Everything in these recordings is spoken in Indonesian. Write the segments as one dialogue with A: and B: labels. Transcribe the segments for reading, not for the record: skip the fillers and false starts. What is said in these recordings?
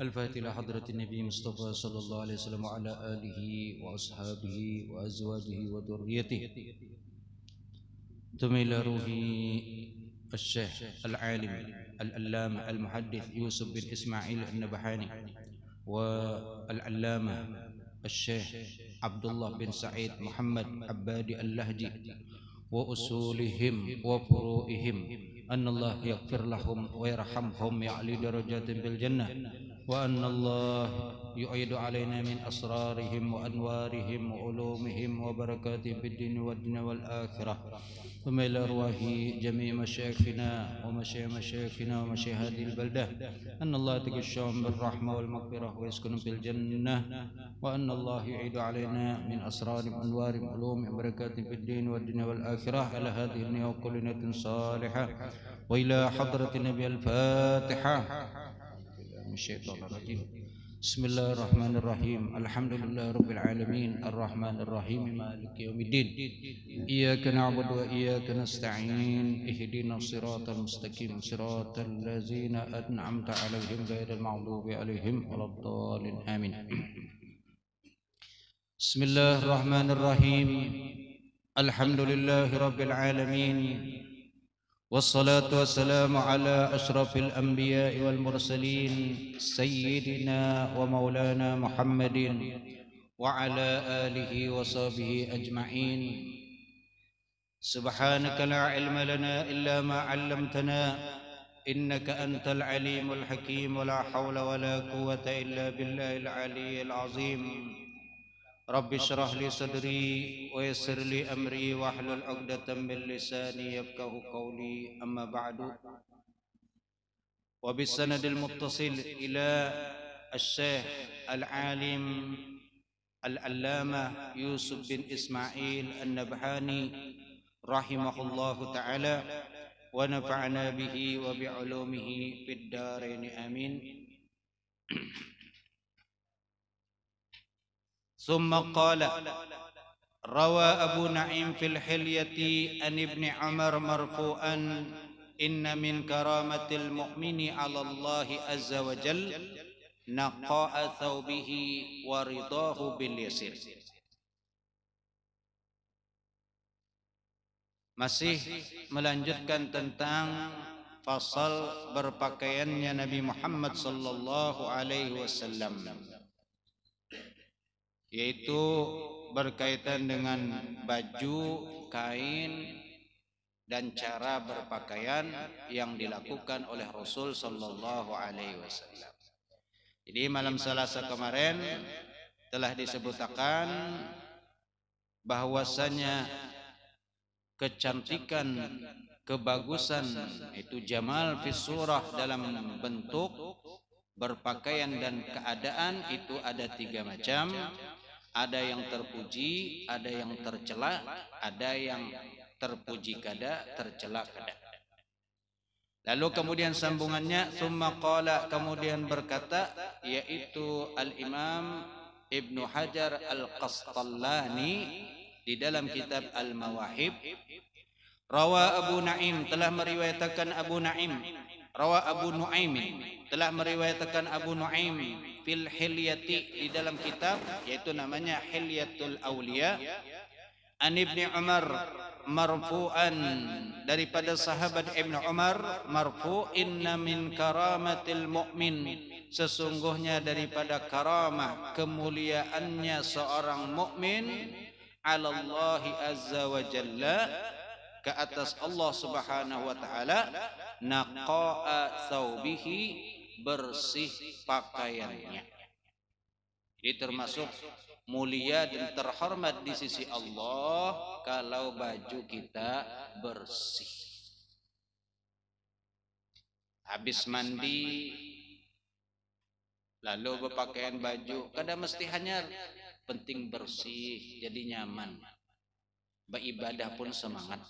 A: الفاتحة لحضرة النبي مصطفى صلى الله عليه وسلم وعلى آله وأصحابه وأزواجه وذريته، ثم إلى روح الشيخ العالم العلامة المحدث يوسف بن إسماعيل النبحاني، والعلامة الشيخ عبد الله بن سعيد محمد عبادي اللهجي، وأصولهم وفروعهم، أن الله يغفر لهم ويرحمهم ويعلي درجات بالجنة، وأن الله يعيد علينا من أسرارهم وأنوارهم وعلومهم وبركاتهم في الدين والدنيا والآخرة، ثم إلى أرواح جميع مشايخنا ومشايخنا ومشايخ هذه البلدة، أن الله يتغشاهم بالرحمة والمغفرة ويسكنهم في الجنة، وأن الله يعيد علينا من أسرار أنوار علوم وبركات في الدين والدنيا والآخرة على هذه النية وكل نية صالحة، وإلى حضرة النبي الفاتحة. من الشيطان الرجيم. بسم الله الرحمن الرحيم. الحمد لله رب العالمين الرحمن الرحيم مالك يوم الدين، إياك نعبد وإياك نستعين، اهدنا الصراط المستقيم صراط الذين أنعمت عليهم غير المغضوب عليهم ولا الضالين آمين. بسم الله الرحمن الرحيم. الحمد لله رب العالمين، والصلاة والسلام على أشرف الأنبياء والمرسلين سيدنا ومولانا محمد وعلى آله وصحبه أجمعين. سبحانك لا علم لنا إلا ما علمتنا، إنك أنت العليم الحكيم، ولا حول ولا قوة إلا بالله العلي العظيم. رب اشرح لي صدري ويسر لي أمري واحلل عقدة من لساني يفقه قولي، أما بعد. وبالسند المتصل إلى الشيخ العالم العلامة يوسف بن إسماعيل النبحاني رحمه الله تعالى، ونفعنا به وبعلومه في الدارين آمين. ثم قال: روى أبو نعيم في الحلية عن ابن عمر مرفوعا: إن من كرامة المؤمن على الله عز وجل نقاء ثوبه ورضاه باليسير. Masih melanjutkan tentang fasal berpakaiannya Nabi Muhammad sallallahu alaihi wasallam, yaitu berkaitan dengan baju, kain, dan cara berpakaian yang dilakukan oleh Rasul sallallahu alaihi wasallam. Jadi malam Selasa kemarin telah disebutkan bahwasanya kecantikan, kebagusan, itu jamal fi surah dalam bentuk berpakaian dan keadaan itu ada tiga macam. Ada yang terpuji, ada yang tercela, ada yang terpuji kada, tercela kada. Lalu kemudian sambungannya, summa qala, kemudian berkata, yaitu Al-Imam Ibnu Hajar Al-Qasqalani di dalam kitab Al-Mawahib, rawa Abu Naim, telah meriwayatkan Abu Naim, rawa Abu Nuaim, telah meriwayatkan Abu Nuaim fil hilyati, di dalam kitab yaitu namanya Hilyatul Auliya, an Ibni Umar marfu'an, daripada sahabat Ibnu Umar marfu', inna min karamatil mu'min, sesungguhnya daripada karamah kemuliaannya seorang mukmin, ala Allah azza wa jalla, ke atas Allah subhanahu wa ta'ala, naqa'a thawbihi, bersih pakaiannya. Ini termasuk mulia dan terhormat di sisi Allah kalau baju kita bersih. Habis mandi lalu berpakaian baju, kadang mesti hanyar, penting bersih, jadi nyaman, beribadah pun semangat.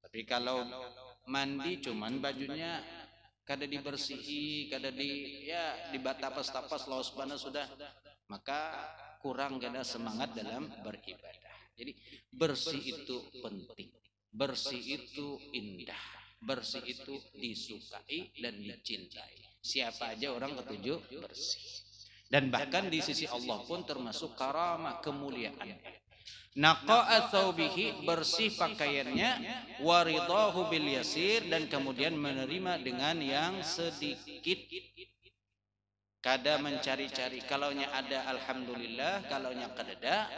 A: Tapi kalau mandi cuman bajunya kada dibersihi, kada dibatapas-tapas, laos panas sudah, maka kurang kada semangat dalam beribadah. Jadi bersih itu penting, bersih itu indah, bersih itu disukai dan dicintai. Siapa aja orang ketujuh bersih. Dan bahkan di sisi Allah pun termasuk karamah, kemuliaan. Naqa'a thawbihi, bersih pakaiannya, waridahu bil yasir, dan kemudian menerima dengan yang sedikit. Kada mencari-cari, kalaunya ada alhamdulillah, kalaunya kadada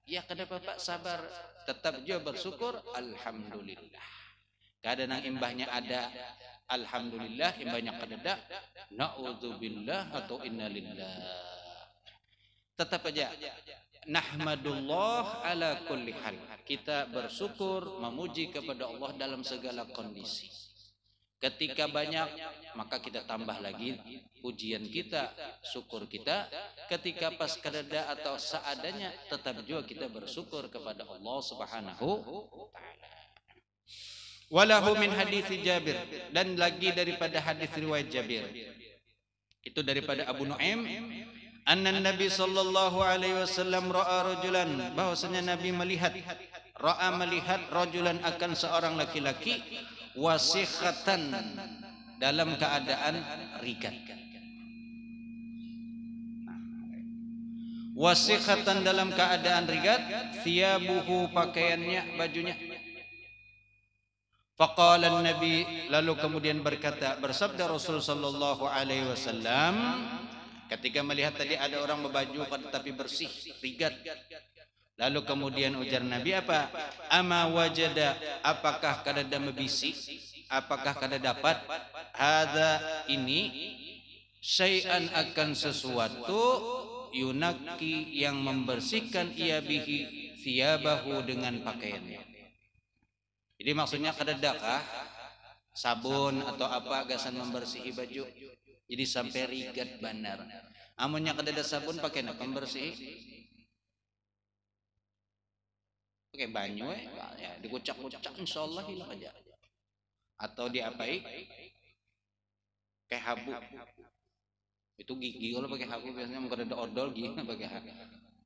A: ya kada bapak sabar, tetap juga bersyukur alhamdulillah. Kada nang imbahnya ada alhamdulillah, imbahnya kadada naudzubillah atau innalillah. Tetap aja nahmadullah ala kulli hal, kita bersyukur memuji kepada Allah dalam segala kondisi. Ketika banyak maka kita tambah lagi pujian kita, syukur kita. Ketika pas kadada atau seadanya tetap juga kita bersyukur kepada Allah Subhanahu wa taala. Walahu min hadits Jabir, dan lagi daripada hadis riwayat Jabir itu daripada Abu Nuaim, anna Nabi sallallahu alaihi wasallam ra'a rajulan, bahwasanya Nabi melihat rajulan akan seorang laki-laki wasikhatan, dalam keadaan rigat. Wasikhatan, dalam keadaan rigat, thiyabuhu, pakaiannya, bajunya. Faqala Nabi, lalu kemudian bersabda Rasul sallallahu alaihi wasallam ketika melihat tadi ada orang berbaju tetapi bersih, rigat. Lalu kemudian ujar Nabi apa? Ama wajada, apakah kadada mebisi, apakah kada dapat, hadza ini, syai'an akan sesuatu, yunaki yang membersihkan ia bihi thiyabahu dengan pakaiannya. Jadi maksudnya kadadakah sabun atau apa gasan membersihi baju, jadi sampai rigat banar. Amunnya kadada sabun pakai apa membersihi? Pakai banyu ya, dikucak-kucak insyaallah hilang aja. Atau diapai? Kayak habu. Itu gigi kalau pakai habu biasanya mau ada odol gigi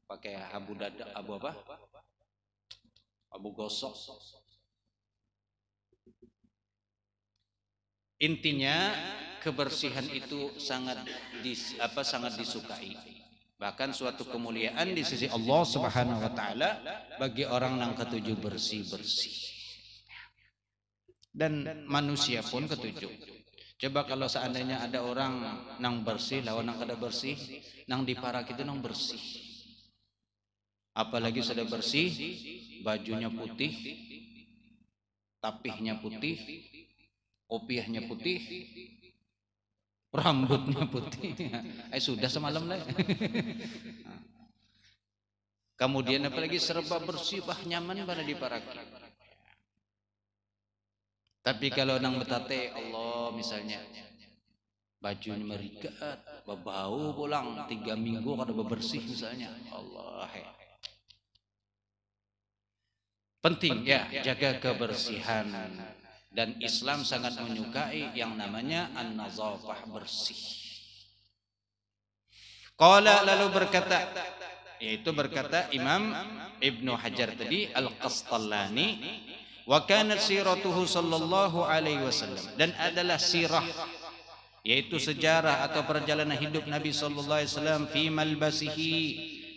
A: pakai habu dada, habu apa? Habu gosok. Intinya kebersihan itu sangat disukai. Bahkan suatu kemuliaan di sisi Allah Subhanahu wa taala bagi orang yang ketujuh bersih-bersih. Dan manusia pun ketujuh. Coba kalau seandainya ada orang nang bersih lawan nang kada bersih, nang diparak itu nang bersih. Apalagi sudah bersih, bajunya putih, tapihnya putih, kopiahnya putih, rambutnya putih. Sudah semalam lah. Kemudian apalagi serba bersih, bah nyaman pada diparaki. Tapi kalau nang betate Allah misalnya bajunya merigat, bau pulang 3 minggu kada bebersih misalnya, Allah. Penting ya jaga kebersihan. Dan Islam sangat menyukai yang namanya an-nazafah, bersih. Qala, lalu berkata, yaitu berkata Imam Ibnu Hajar tadi Al-Qastallani, wa kanat siratuhu sallallahu alaihi wasallam, dan adalah sirah yaitu sejarah atau perjalanan hidup Nabi sallallahu alaihi wasallam fi malbasihi,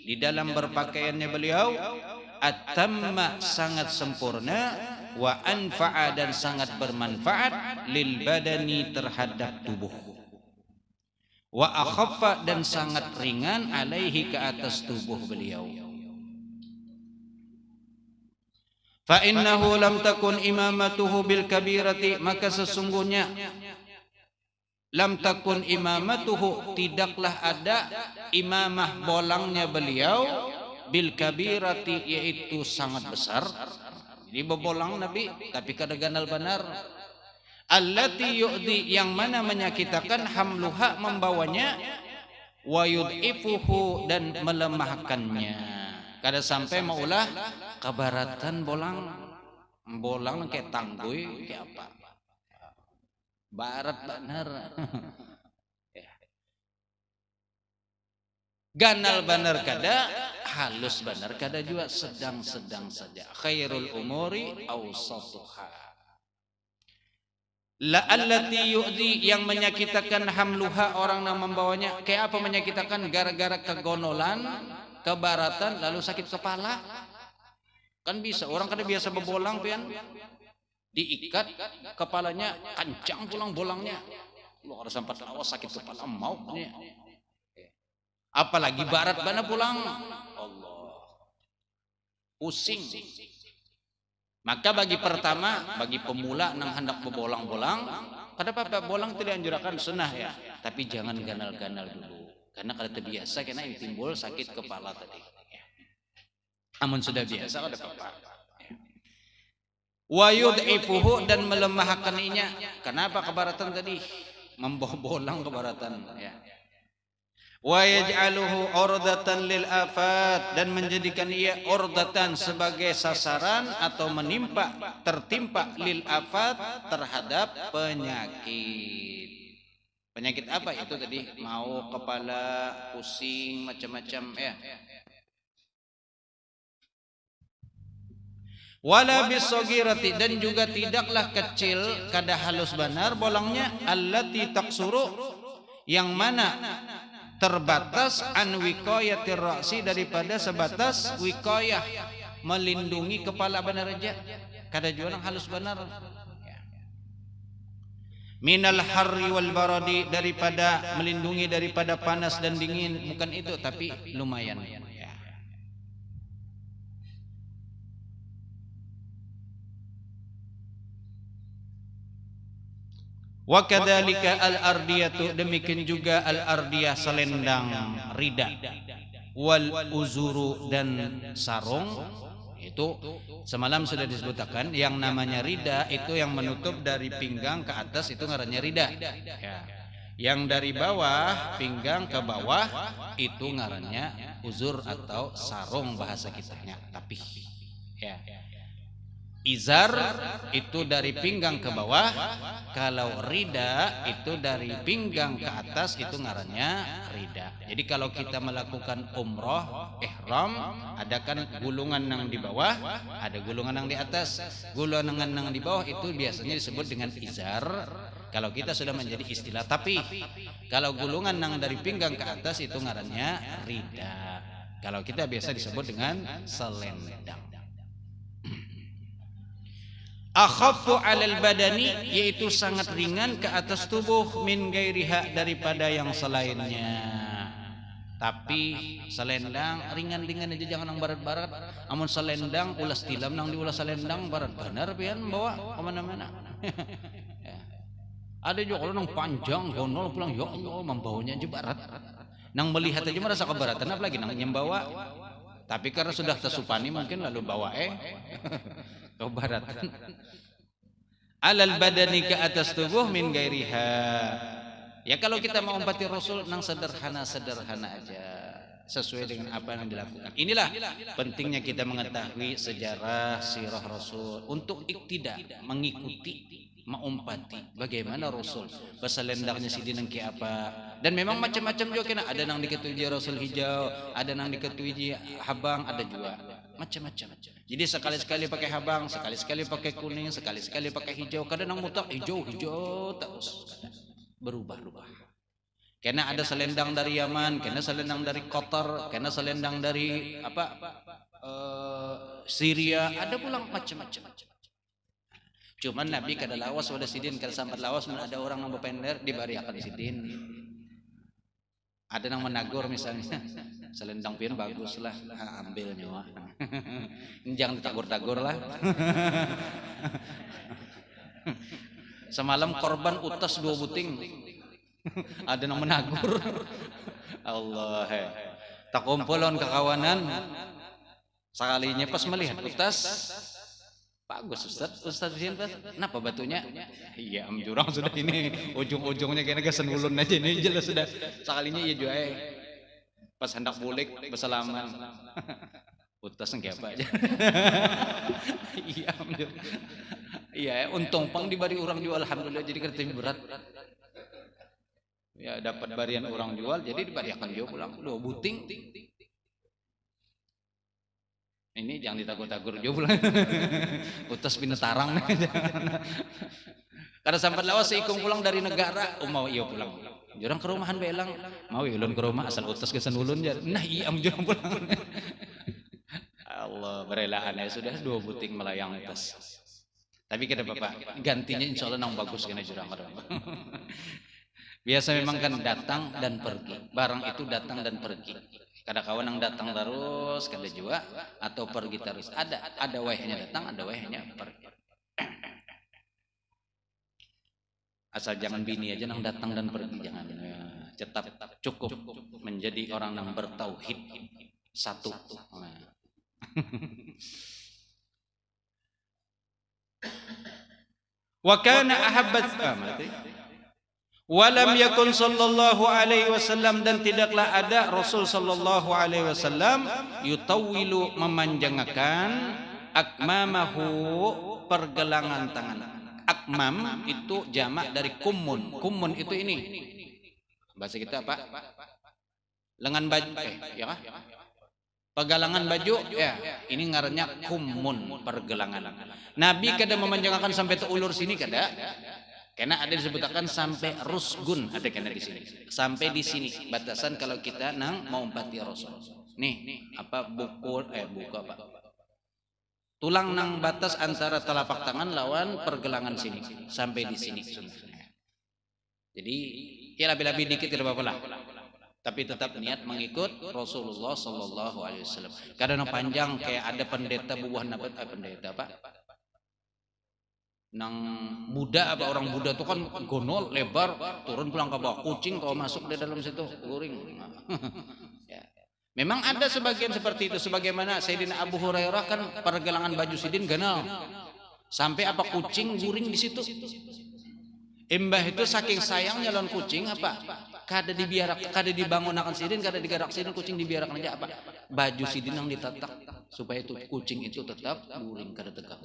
A: di dalam berpakaiannya beliau, atamma, sangat sempurna, wa anfa'a, dan sangat bermanfaat, lil badani, terhadap tubuh, wa akhaffa, dan sangat ringan, alaihi, ke atas tubuh beliau. Fa innahu lam takun imamatuhu bil kabirati, maka sesungguhnya lam takun imamatuhu, tidaklah ada imamah bolangnya beliau, bil kabirati, yaitu sangat besar. Jadi bebolang Nabi tapi kada ganal benar. Allati yu'di, yang mana menyakitakan, hamluha, membawanya, wa yud'ifuhu, dan melemahkannya. Kada sampai maulah kabaratan bolang kayak tangguy kayak apa. Barat benar. Ganal benar kada, halus benar kada juga, sedang-sedang saja. Khairul umuri awsatuha. La allati yu'di, yang menyakitakan hamluha, orang yang membawanya. Kayak apa menyakitakan? Gara-gara kegonolan, kebaratan, lalu sakit kepala. Kan bisa, orang kan biasa bebolang pian, diikat kepalanya kencang pulang bolangnya. Lu harus sempat lawas sakit kepala mau punya. Apalagi barat bana pulang. Allah. Pusing. Maka bagi pertama, bagi pemula nang hendak bebolang-bolang, kenapa bolang tidak anjurakan sunnah ya, tapi jangan ganal-ganal dulu, karena kalau terbiasa kena timbul sakit kepala tadi. Amun sudah biasa ada apa-apa. Wa yud'ifuhu, dan melemahkannya. Kenapa kebaratan tadi? Membolang kebaratan ya. Wa yaj'aluhu urdatan lil afat, dan menjadikan ia urdatan sebagai sasaran atau tertimpa lil afat, terhadap penyakit. Penyakit apa itu tadi? Mau kepala, pusing, macam-macam ya. Wala bisogirati, dan juga tidaklah kecil kada halus benar bolangnya, allati taksuru, yang mana terbatas an wiqayatir ra'si, daripada sebatas wiqayah, melindungi kepala benar aja, kada juga nang halus benar. Minal harri wal baradi, daripada melindungi daripada panas dan dingin, bukan itu, tapi lumayan. Wa kadzalika al-ardiyatu, demikian juga al-ardiyah selendang rida, wal uzuru, dan sarung. Itu semalam sudah disebutkan, yang namanya rida itu yang menutup dari pinggang ke atas, itu ngarannya rida ya. Yang dari bawah, pinggang ke bawah, itu ngarannya uzur atau sarung bahasa kitanya. Tapi ya, izar itu dari pinggang ke bawah, kalau rida itu dari pinggang ke atas, itu ngarannya rida. Jadi kalau kita melakukan umroh ihram, ada kan gulungan nang di bawah, ada gulungan nang di atas. Gulungan nang di bawah itu biasanya disebut dengan izar kalau kita sudah menjadi istilah. Tapi kalau gulungan nang dari pinggang ke atas, itu ngarannya rida. Kalau kita biasa disebut dengan selendang. Akhaffu 'alal badani, yaitu sangat ringan ke atas tubuh, min gairiha, daripada yang selainnya. Tapi selendang ringan-ringan aja, jangan yang barat-barat. Amun selendang ulas tilam nang diulas selendang barat benar pian bawa kemana-mana. Ada juga kalau nang panjang gonol pulang, ya Allah, membawanya aja barat. Nang melihat aja merasa keberatan, apalagi nang nyembawa. Tapi karena sudah tersupani mungkin lalu bawa kebaratan. Alal badani, ke atas tubuh, min gairiha. Ya kalau kita mau umpati Rasul nang sederhana-sederhana aja, sesuai dengan apa yang dilakukan. Inilah pentingnya kita mengetahui sejarah sirah Rasul untuk iktidak, mengikuti, mengumpati bagaimana Rasul berselendangnya sidin nang apa. Dan memang macam-macam juga kena, ada nang diketuji Rasul hijau, ada nang diketuji habang, ada juga macam-macam. Jadi sekali-sekali pakai habang, sekali-sekali pakai kuning, sekali-sekali pakai hijau. Kadang nang mutak hijau terus, berubah-ubah. Karena ada selendang dari Yaman, karena selendang dari Qatar, karena selendang dari Syria, ada pulang macam-macam. Cuman Nabi kada lawas wada sidin, kada sambat lawas, ada orang yang berpender dibariakan sidin. Ada yang menagur misalnya, selendang pian bagus lah, ambil nyawa. Jangan ditagur-tagur lah. Semalam korban utas 2 buting, ada yang menagur. Allah, tak kumpulon kekawanan, sekalinya pas melihat utas, bagus Ustaz Sintas, kenapa batunya? Iya jurang sudah ini, ujung-ujungnya kayaknya kesen ulun aja ini jelas sudah. Sekalinya iya juga pas hendak bulik bersalaman, utas nggak apa aja. Iya iya, untung pang dibari orang jual, alhamdulillah, jadi kerja berat. Ya dapat barian orang jual, jadi dibariakan jual pulang 2 buting. Ini jangan ditagur-tagur juga pulang. Utas binatarang. Karena sampai lawas ikung pulang dari negara, mau iya pulang. Jurang ke rumahan belang, mau ulun ke rumah asal utus kesan ulun jar. Nah iya jurang pulang. Allah berelaan ya sudah 2 buting melayang atas. Tapi kita Bapak gantinya insya Allah nang bagus kena jurang orang. Biasa memang kan datang dan pergi. Barang itu datang dan pergi. Kada kawan yang datang terus, kada juga atau pergi terus. Ada wayahnya datang, ada wayahnya pergi. Asal jangan bini aja nang datang dan pergi, jangan. Tetap cukup menjadi orang yang bertauhid satu. Nah. Wa kana ahabbat walam yakun sallallahu alaihi wasallam, dan tidaklah ada Rasul sallallahu alaihi wasallam yutawwilu memanjangkan akmamahu pergelangan tangan. Akmam itu jamak dari kummun. Kummun itu ini. Bahasa kita apa? Lengan baju ya kah? Pegalangan baju ya. Ini ngarannya kummun, pergelangan. Nabi kada memanjangkan sampai teulur sini kada. Karena ada disebutkan sampai rusgun, ada kena di sini. Sampai di sini batasan kalau kita nang mau umpati Rasul. Nih, apa buku apa? Tulang nang batas antara telapak tangan lawan pergelangan sini sampai di sini. Jadi ya lebih-lebih dikit tidak apa-apa lah. Tapi tetap niat mengikut Rasulullah sallallahu alaihi wasallam. Kadang panjang kayak ada pendeta bubuhan apa pendeta apa? Nang Buddha apa orang Buddha itu kan gonol lebar turun pulang ke bawah, kucing kalau masuk di dalam situ guring. Ya. Memang ada sebagian seperti itu, sebagaimana Sayyidina Abu Hurairah kan pergelangan baju sidin ganal sampai apa kucing guring di situ. Embah itu saking sayangnya lawan kucing apa? Kada dibiarak, kada dibangun akan sidin, kada digarak sidin, kucing dibiarak aja apa? Baju sidin yang ditatak supaya itu kucing itu tetap guring kada tegak.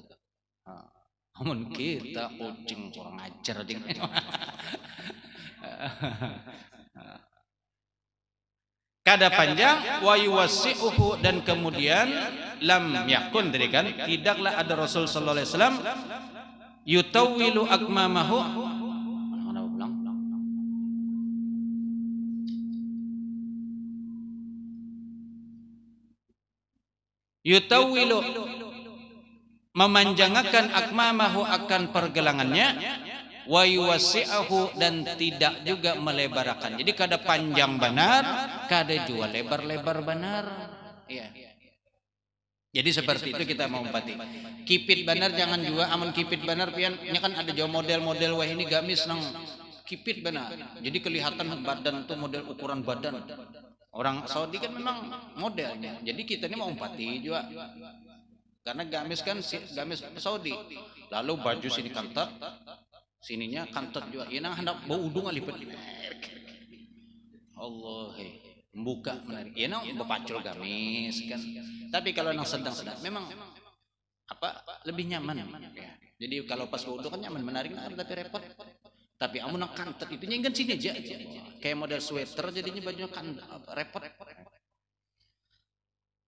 A: Namun kita kucing kurang ajar ding. Kada panjang wa yuwassi'uhu, dan kemudian lam yakun tadi kan tidaklah ada Rasul sallallahu alaihi wasallam yutawwilu akmamahu yutawwilu memanjangkan akmamahu akan pergelangannya wa yuwassi'ahu, dan tidak juga melebarkan. Jadi kada panjang benar, kada juga lebar-lebar benar. Ya. Jadi seperti itu kita mau umpati. Kipit benar jangan juga amun kipit benar pian nya kan ada jauh model-model wah ini gamis nang kipit benar. Jadi kelihatan badan tuh model ukuran badan. Orang Saudi kan memang modelnya. Jadi kita ini mau umpati juga. Karena gamis kan gamis Saudi. Lalu baju sini kantat, sininya kantot juga. Ini hendak bau udung lipat-lipat. Allah, membuka menarik. Ini bepacul gamis kan. Tapi kalau yang sedang-sedang, memang apa lebih nyaman. Ya. Jadi kalau pas bau udung kan nyaman, menarik, tapi repot. Tapi amun nak kantot itu nyengan sini aja. Kayak model sweater jadinya bajunya kan repot.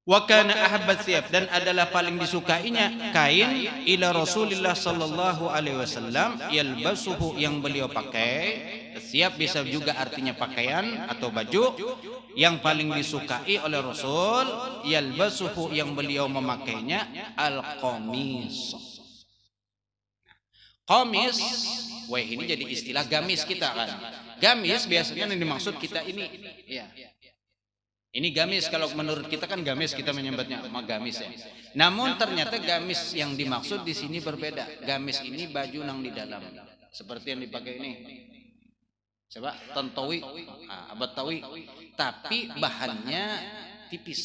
A: Wa kana ahabbat siyab, dan adalah paling disukainya kain ila Rasulullah sallallahu alaihi wasallam yalbasuhu, yang beliau pakai. Siyab bisa juga artinya pakaian atau baju yang paling disukai oleh Rasul, yalbasuhu, yang beliau memakainya al-qamis. Qamis, wah ini jadi istilah gamis kita kan. Gamis biasanya yang dimaksud kita ini ya. Ini gamis, kalau menurut kita kan gamis, kita menyebutnya gamis ya. Namun ternyata gamis yang dimaksud di sini berbeda. Gamis ini baju nang di dalam, seperti yang dipakai ini. Coba tantawi, abatawi, tapi bahannya tipis.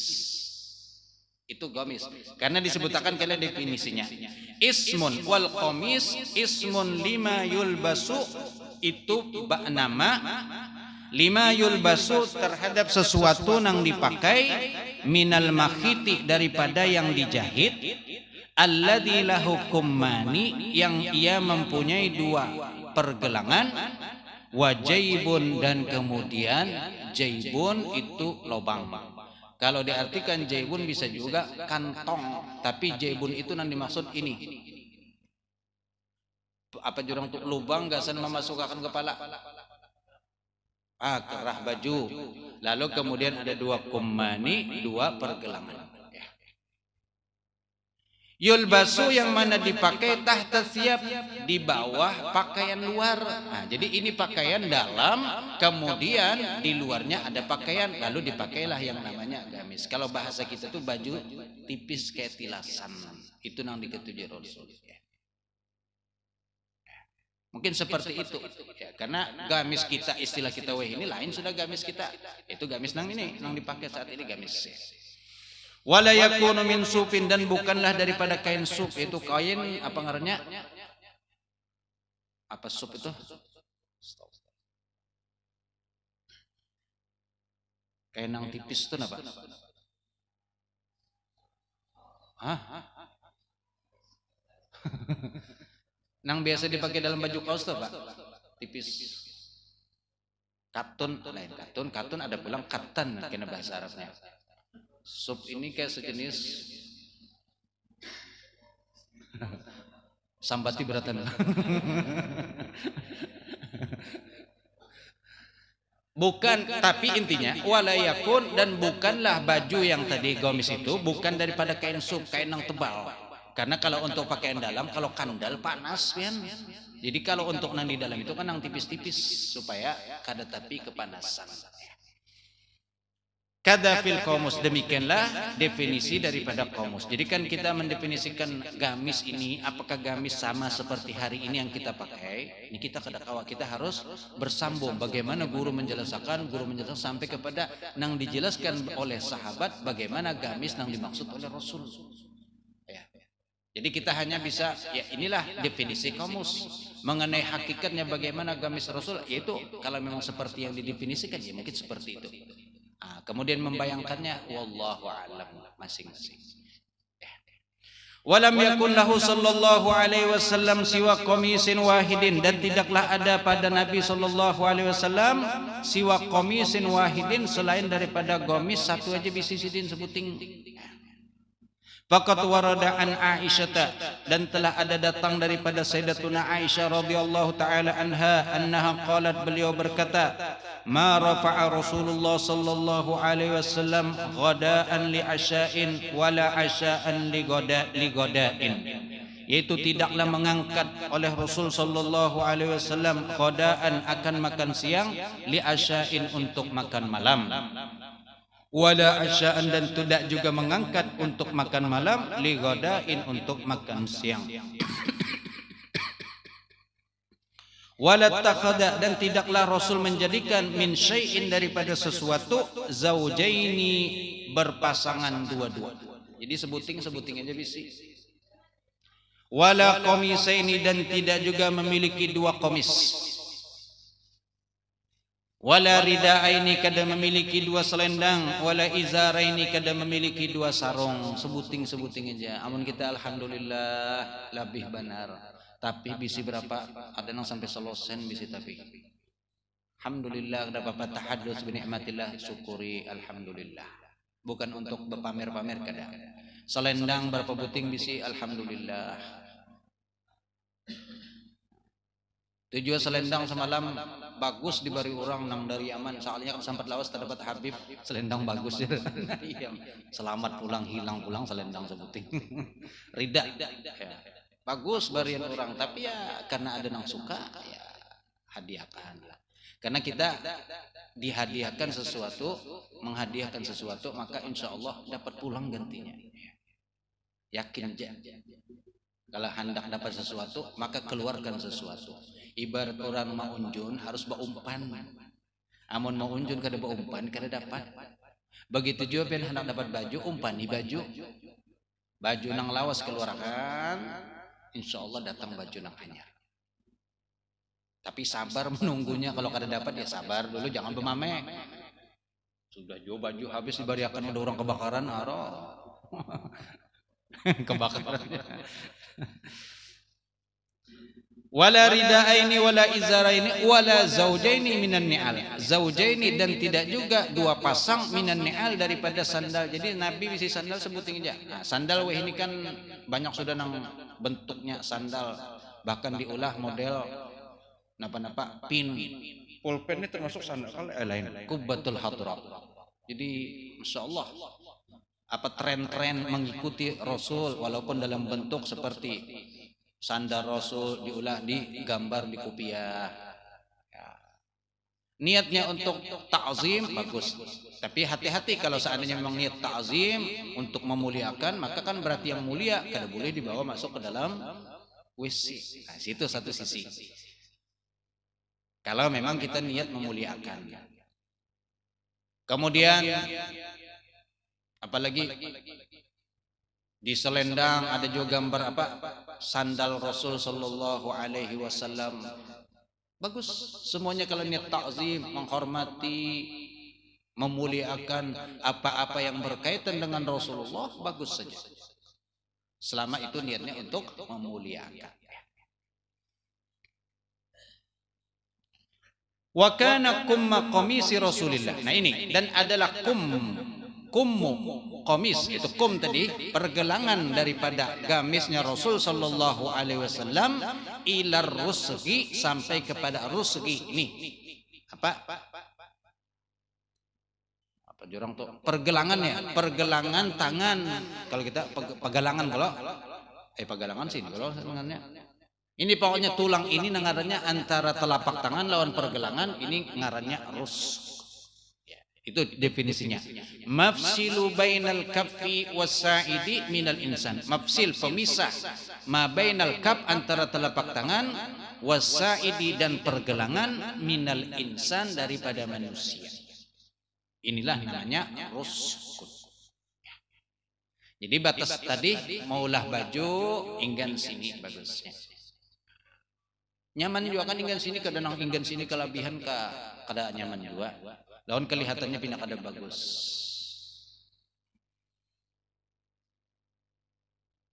A: Itu gamis. Karena disebutkan kalian definisinya. Ismun wal qamis ismun lima yulbasu, itu nama lima yulbasu terhadap sesuatu yang dipakai, minal makhiti daripada yang dijahit, alladzi lahu kummani yang ia mempunyai 2 pergelangan, wa jaibun, dan kemudian jaibun itu lubang. Kalau diartikan jaibun bisa juga kantong, tapi jaibun itu yang dimaksud ini. apa jurang untuk lubang gasan memasukkan kepala. Kerah baju. Lalu kemudian ada 2 kummani, 2 pergelangan. Yulbasu yang mana dipakai tahta thiyab, di bawah pakaian luar. Nah, jadi ini pakaian dalam, kemudian di luarnya ada pakaian, lalu dipakailah yang namanya gamis. Kalau bahasa kita tuh baju tipis kayak tilasan. Itu yang diketujuh Rasul. Mungkin seperti itu. Ya, karena gamis kita, istilah kita ini lain sudah gamis kita. Itu gamis nang ini, nang dipakai saat ini gamis. Wala yakunu min sufin, dan bukanlah daripada kain suf. Itu kain apa ngarannya? Apa suf itu? Kain yang tipis itu apa? Hah? Nang biasa dipakai dalam baju kaos tuh, Pak. Tipis. Katun, lain katun. Katun ada pulang katan kena bahasa Arabnya. Sup ini kayak sejenis sambati beratan. Bukan, tapi intinya walayakun, dan bukanlah baju yang tadi gamis itu bukan daripada kain sup, kain yang tebal. Karena kalau untuk pakaian dalam, kalau kandal panas kan. Jadi kalau untuk nang di dalam itu kan yang tipis-tipis supaya kada tapi kepanasan. Kada fil qamus, demikianlah definisi daripada qamus. Jadi kan kita mendefinisikan gamis ini, apakah gamis sama seperti hari ini yang kita pakai? Ini kita kita harus bersambung. Bagaimana guru menjelaskan sampai kepada nang dijelaskan oleh sahabat bagaimana gamis nang dimaksud oleh Rasul. Ya. Jadi kita hanya bisa, ya inilah definisi qamus. Mengenai hakikatnya bagaimana gamis Rasul, yaitu kalau memang seperti yang didefinisikan, ya mungkin seperti itu. Kemudian membayangkannya wallahu a'lam masing-masing. Walam yakun lahu sallallahu alaihi wasallam siwa qamisin wahidin, dan tidaklah ada pada Nabi sallallahu alaihi wasallam siwa qamisin wahidin, selain daripada gamis satu aja bisi sidin sebuting. Faqat warada an Aisyah, dan telah ada datang daripada Sayyidatuna Aisyah radhiyallahu taala annaha qalat, beliau berkata, ma rafa'a Rasulullah sallallahu alaihi wasallam ghadaan li asya'in wala asya'an li ghada'in, yaitu tidaklah mengangkat oleh Rasul sallallahu alaihi wasallam ghadaan akan makan siang, li asya'in untuk makan malam, wala asya'an, dan tidak juga mengangkat untuk makan malam, li ghada'in untuk makan siang. Wala takhada, dan tidaklah Rasul menjadikan min syai'in daripada sesuatu zaujaini, berpasangan dua-dua. Jadi sebuting aja bisi. Wala qamisaini, dan tidak juga memiliki 2 qamis. Wala ridaaini, kada memiliki 2 selendang. Wala izaraini, kada memiliki 2 sarung. Sebuting aja. Amun kita alhamdulillah lebih benar. Tapi bisi berapa? Ada yang sampai selosen bisi tapi. Alhamdulillah ada bapak tahadus bi nikmatillah, syukuri alhamdulillah. Bukan untuk berpamer-pamer kada. Selendang berapa buting bisi, alhamdulillah. Tujuan selendang semalam bagus diberi orang nang dari Yaman, soalnya kan sempat lawas terdapat Habib selendang bagus ya. Selamat pulang, hilang pulang selendang sebuting. Rida ya. Bagus barian orang, tapi ya karena ada yang suka ya hadiahkan lah. Karena kita dihadiahkan sesuatu, menghadiahkan sesuatu, maka insya Allah dapat pulang gantinya. Yakin aja. Kalau hendak dapat sesuatu, maka keluarkan sesuatu. Ibarat orang mau unjun harus baumpan. Amun mau unjun kada baumpan kada dapat. Begitu juga pen hendak dapat baju, umpani baju. Baju nang lawas keluarkan, insya Allah datang baju nang anyar. Tapi sabar menunggunya, kalau kada dapat ya sabar dulu, jangan bermame. Sudah jo baju habis dibariakan ada orang kebakaran, kebakaran. Wala ridaaini wala izaraini wala zaujaini minan ni'al. Zaujaini, dan tidak juga 2 pasang minan ni'al daripada sandal. Jadi Nabi bisi sandal sebuting aja. Nah, sandal ini kan banyak sudah nang bentuknya sandal. bahkan diulah model napa-napa pin. Pulpen ini termasuk sandal lain. Kubbatul hadra. Jadi Masya Allah, apa tren-tren mengikuti Rasul walaupun dalam bentuk seperti sandal Rasul diulah digambar di kopiah. Ya. Niatnya untuk ta'zim bagus, tapi hati-hati kalau seandainya memang niat ta'zim untuk memuliakan, maka kan berarti yang mulia kada boleh dibawa masuk ke dalam WC. Nah, situ satu sisi. Kalau memang kita niat memuliakan. Kemudian apalagi di selendang ada juga gambar apa? Sandal Rasul sallallahu alaihi wasallam. Bagus semuanya kalau niat takzim, menghormati, memuliakan apa-apa yang berkaitan dengan Rasulullah, bagus saja. Selama itu niatnya untuk memuliakan. Wa kana kumma qamisi Rasulillah. Nah ini, dan adalah kummu qamis, itu kum tadi pergelangan daripada gamisnya Rasul sallallahu alaihi wasallam ilar rusghi, sampai kepada rusghi. Nih apa jurang tuh pergelangannya, pergelangan tangan. Kalau kita pegalangan, kalau pegalangan sini kalau tangannya. Ini pokoknya tulang ini ngarannya antara telapak tangan lawan pergelangan, ini ngarannya rus. Itu definisinya. Mafsilu bainal kaffi wasaidi minal insan. Mafsil pemisah ma bainal kaf antara telapak tangan, wasaidi dan pergelangan, minal insan daripada manusia. Inilah namanya ruskun. Jadi batas tadi maulah baju inggan sini bagusnya. Nyaman juga kan inggan sini, kadang inggan sini kelebihan kada nyaman juga. Lawan kelihatannya pindah kada bagus.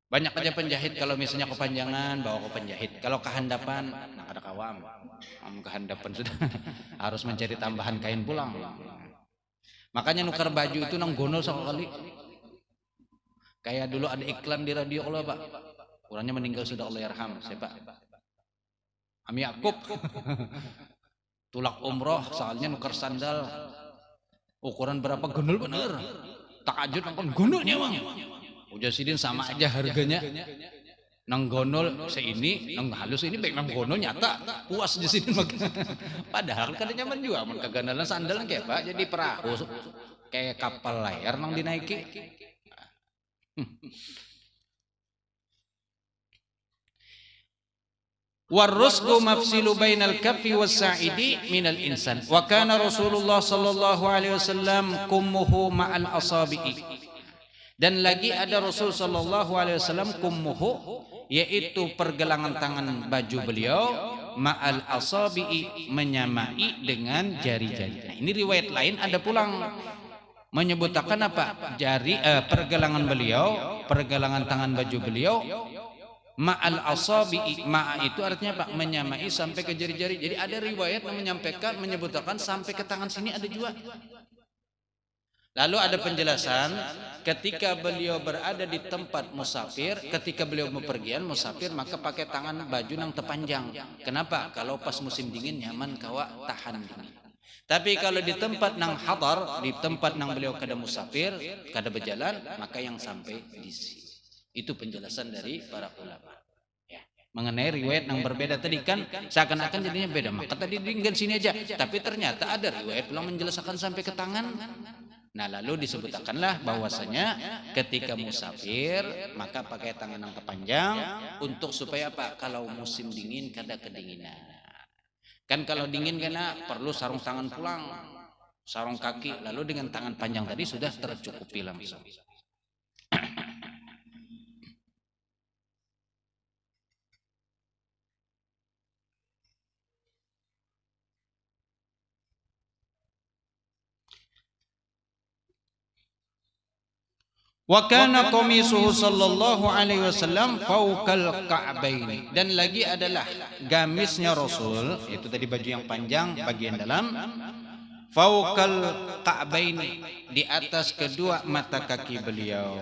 A: Banyak aja penjahit kalau misalnya kepanjangan bawa ke penjahit. Kalau kehandapan, nah kada kawam. Kehandapan sudah harus mencari tambahan kain pulang. Makanya nukar baju itu nang gonol sekali. Kayak dulu ada iklan di radio kalau Pak. Orangnya meninggal sudah, Allah yarham. Siapa? Ami Yakub. Tulak umroh soalnya nukar sandal ukuran berapa, gonol bener. Takajud nangkon gonolnya Bang. Udah sidin sama aja harganya. Nang gonol seini, nang halus ini baik nang gonol nyata puas di sini. Padahal kan nyaman juga, mun kaganalan sandal kayak Pak jadi perahu kayak kapal layar nang dinaiki. Warrusqu mafsilu bainal kaffi was-sa'idi minal insan. Wa kana Rasulullah sallallahu alaihi wasallam kummuhu ma'al asabi'i. Dan lagi ada Rasul sallallahu alaihi wasallam kummuhu, yaitu pergelangan tangan baju beliau, ma'al asabi'i, menyamai dengan jari-jari. Nah, ini riwayat lain ada pulang menyebutkan apa? Jari pergelangan beliau, pergelangan tangan baju beliau ma'al asabi'i. Ma'a itu artinya Pak menyamai sampai ke jari-jari. Jadi ada riwayat yang menyampaikan menyebutkan sampai ke tangan sini, ada juga. Lalu ada penjelasan ketika beliau berada di tempat musafir, ketika beliau bepergian musafir, maka pakai tangan baju yang terpanjang. Kenapa? Kalau pas musim dingin nyaman kawa tahan dingin. Tapi kalau di tempat nang hadar, di tempat nang beliau kada musafir, kada berjalan, maka yang sampai di sini. Itu penjelasan dari para ulama. Ya. Mengenai riwayat yang berbeda tadi kan seakan-akan jadinya beda. Maka tadi dingin sini aja, tapi ternyata ada riwayat yang menjelaskan sampai ke tangan. Nah lalu disebutkanlah bahwasanya ketika musafir maka pakai tangan yang terpanjang untuk supaya apa? Kalau musim dingin kada kedinginan. Kan kalau dingin kena perlu sarung tangan pulang, sarung kaki, lalu dengan tangan panjang tadi sudah tercukupi langsung. Wa kana qamisuhu sallallahu alaihi wasallam fawqal ka'baini. Dan lagi adalah gamisnya Rasul, itu tadi baju yang panjang bagian dalam, fawqal ka'baini, di atas kedua mata kaki beliau.